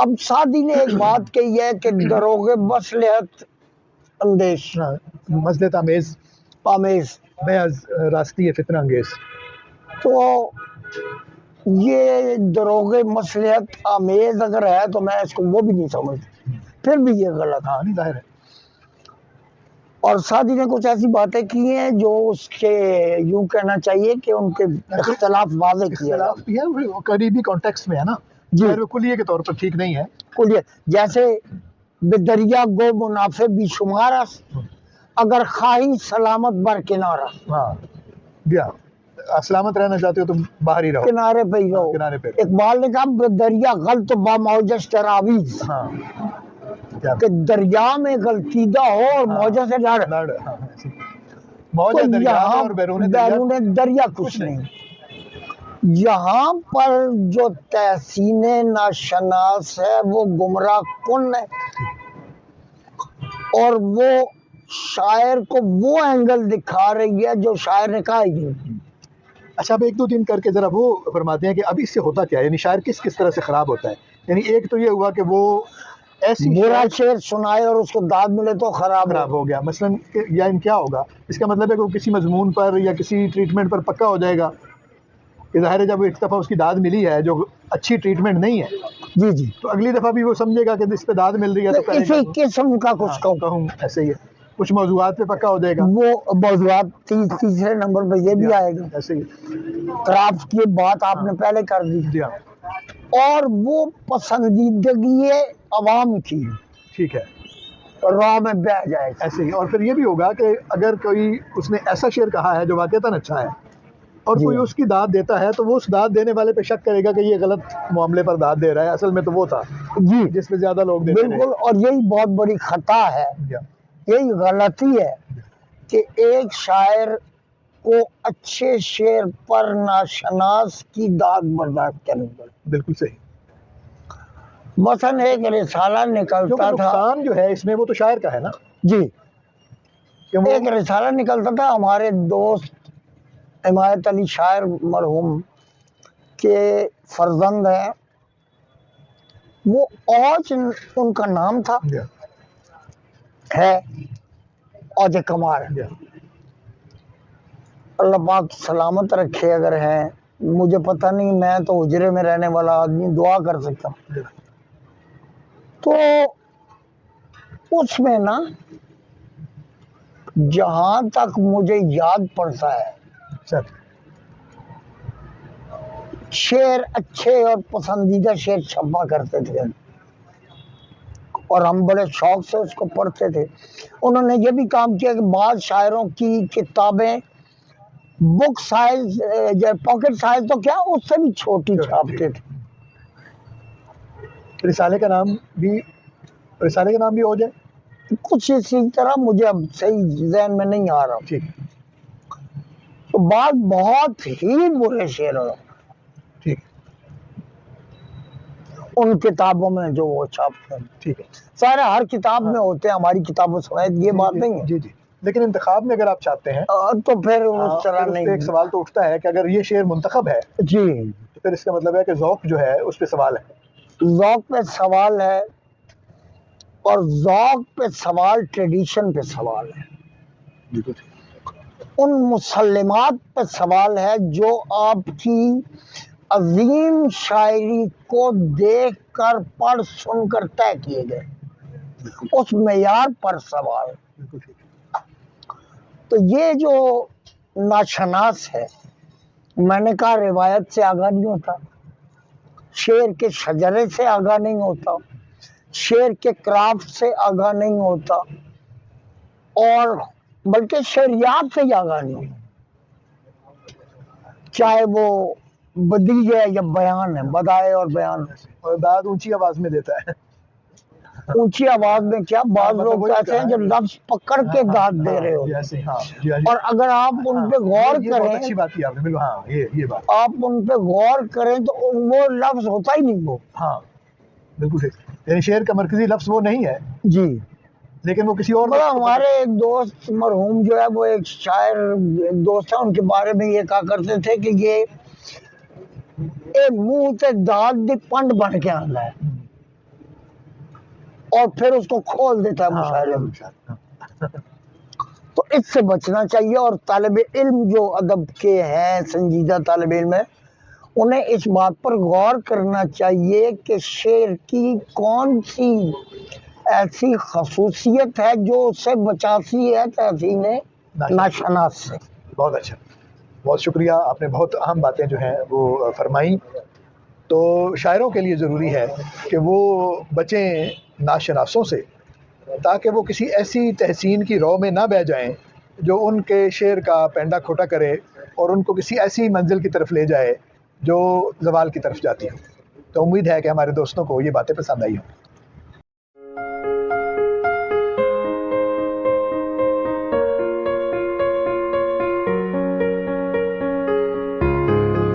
اب سعدی نے ایک بات کہی ہے کہ دروغ مصلحت اندیش مصلحت آمیز محض راستی فتنہ انگیز. تو یہ دروغ مصلحت آمیز اگر ہے تو میں اس کو وہ بھی نہیں سمجھتا، پھر بھی یہ غلط ہے. ہاں نہیں ظاہر ہے. اور سعدی نے کچھ ایسی باتیں کی ہیں جو اس کے یوں کہنا چاہیے کہ ان کے اختلاف واضح کیا اختلاف بھی ہے وہ قریبی کانٹیکسٹ میں ہے نا، جی ظاہر وہ کلیے کے طور پر ٹھیک نہیں ہے. کلیہ جیسے بے دریا گو منافع بھی شمار اگر خواہی سلامت بر کنارہ. ہاں بیا سلامت رہنا چاہتے ہو تم باہر ہی رہو، کنارے پہ ہی رہو. کنارے پہ رہو. اقبال نے کہا بے دریا غلط با موجش تراویز، ہاں کیا کہ دریا میں غلطیدہ ہو اور موجہ سے ڈر. لڑ ہاں موج دریا میں اور بیرون دریا کچھ نہیں. یہاں پر جو تحسین ناشناس ہے وہ گمراہ کن ہے، اور وہ شاعر کو وہ اینگل دکھا رہی ہے جو شاعر نے کہا ہی نہیں. اچھا اب ایک دو دن کر کے ذرا وہ فرماتے ہیں کہ اب اس سے ہوتا کیا ہے، یعنی شاعر کس طرح سے خراب ہوتا ہے. یعنی ایک تو یہ ہوا کہ وہ ایسی برا شعر سنائے اور اس کو داد ملے تو خراب ہو گیا. مثلاً یا ان کیا ہوگا، اس کا مطلب ہے کہ وہ کسی مضمون پر یا کسی ٹریٹمنٹ پر پکا ہو جائے گا کہ ظاہر ہے جب ایک دفعہ اس کی داد ملی ہے جو اچھی ٹریٹمنٹ نہیں ہے، جی جی، تو اگلی دفعہ بھی وہ سمجھے گا کہ اس پہ داد مل رہی ہے تو اسی قسم کا کچھ کہوں ایسے ہی ہے. کچھ موضوعات پہ پکا ہو جائے گا، وہ موضوعات تیسرے نمبر پہ یہ بھی آئے گا. ایسے ہی کرافٹ کی بات آپ نے پہلے کر دی، اور وہ پسندیدگی عوام کی ٹھیک ہے راہ میں بہ جائے گا. ایسے ہی. اور پھر یہ بھی ہوگا کہ اگر کوئی اس نے ایسا شعر کہا ہے جو واقعتاً اچھا ہے اور کوئی اس کی داد دیتا ہے تو وہ اس داد دینے والے پہ شک کرے گا کہ یہ غلط معاملے پر داد دے رہا ہے، اصل میں تو وہ تھا جی جس پہ زیادہ لوگ دیتے ہیں. بالکل. اور یہی بہت بڑی خطا ہے، یہی غلطی ہے کہ ایک شاعر کو اچھے شعر پر ناشناس کی داد برداشت کرنی پڑے. بالکل صحیح. مثلا ایک رسالہ نکلتا تھا، نقصان جو ہے اس میں وہ تو شاعر کا ہے نا. جی ایک رسالہ نکلتا تھا ہمارے دوست حمایت علی شاعر مرحوم کے فرزند ہیں، وہ اوج ان کا نام تھا، ہے اوج کمار. اللہ پاک سلامت رکھے اگر ہیں، مجھے پتہ نہیں، میں تو حجرے میں رہنے والا آدمی دعا کر سکتا ہوں. تو اس میں نا جہاں تک مجھے یاد پڑتا ہے شعر اچھے اور پسندیدہ شعر چھپا کرتے تھے اور ہم بڑے شوق سے اس کو پڑھتے تھے. انہوں نے یہ بھی کام کیا کہ بعض شاعروں کی کتابیں بک سائز پاکٹ سائز تو کیا اس سے بھی چھوٹی چھاپتے تھے. رسالے کا نام بھی ہو جائے کچھ اسی طرح، مجھے اب صحیح ذہن میں نہیں آ رہا. ٹھیک. تو بعض بہت ہی برے شعر ٹھیک ان کتابوں میں جو وہ چھاپتے ہیں. ٹھیک ہے. سارے ہر کتاب میں ہوتے ہیں، ہماری کتابوں سمیت یہ بات نہیں ہے. جی جی. لیکن انتخاب میں اگر آپ چاہتے ہیں تو پھر اس طرح نہیں. ایک سوال تو اٹھتا ہے کہ اگر یہ شعر منتخب ہے جی تو پھر اس کا مطلب ہے کہ ذوق جو ہے اس پہ سوال ہے. ذوق پہ سوال ہے، اور ذوق پہ سوال ٹریڈیشن پہ سوال ہے. ان مسلمات پہ سوال ہے جو آپ کی عظیم شاعری کو دیکھ کر پڑھ سن کر طے کیے گئے، اس معیار پر سوال. تو یہ جو ناشناس ہے، میں نے کہا روایت سے آگاہ نہیں ہوتا، شعر کے شجرے سے آگاہ نہیں ہوتا، شعر کے کرافٹ سے آگاہ نہیں ہوتا، اور بلکہ شعریات سے ہی آگاہ نہیں ہوتا، چاہے وہ بدیع ہے یا بیان ہے، بدائے اور بیان. اور داد اونچی آواز میں دیتا ہے. اونچی آواز میں کیا، بعض لوگ کہتے ہیں جو لفظ پکڑ کے داد دے رہے ہو، اور اگر آپ ان پہ غور کریں، اچھی بات کی آپ نے. ہاں یہ بات آپ ان پہ غور کریں تو وہ لفظ ہوتا ہی نہیں. وہ ہاں بالکل، یعنی شعر کا مرکزی لفظ وہ نہیں ہے جی، لیکن وہ کسی اور ہمارے ایک دوست مرحوم جو ہے وہ ایک شاعر دوست ہے، ان کے بارے میں یہ کہا کرتے تھے کہ یہ منہ تے داد دی پنڈ بن کے آتا ہے. اور پھر اس کو کھول دیتا ہے مشاعرے میں. تو اس سے بچنا چاہیے. اور طالب علم جو ادب کے ہیں، سنجیدہ طالب علم ہے، انہیں اس بات پر غور کرنا چاہیے کہ شعر کی کون سی ایسی خصوصیت ہے جو اسے بچاتی ہے تحسین ناشناس سے. بہت اچھا، بہت شکریہ، آپ نے بہت اہم باتیں جو ہیں وہ فرمائیں. تو شاعروں کے لیے ضروری ہے کہ وہ بچیں ناشناسوں سے، تاکہ وہ کسی ایسی تحسین کی رو میں نہ بہہ جائیں جو ان کے شعر کا پینڈا کھوٹا کرے اور ان کو کسی ایسی منزل کی طرف لے جائے جو زوال کی طرف جاتی ہو. تو امید ہے کہ ہمارے دوستوں کو یہ باتیں پسند آئی ہوں.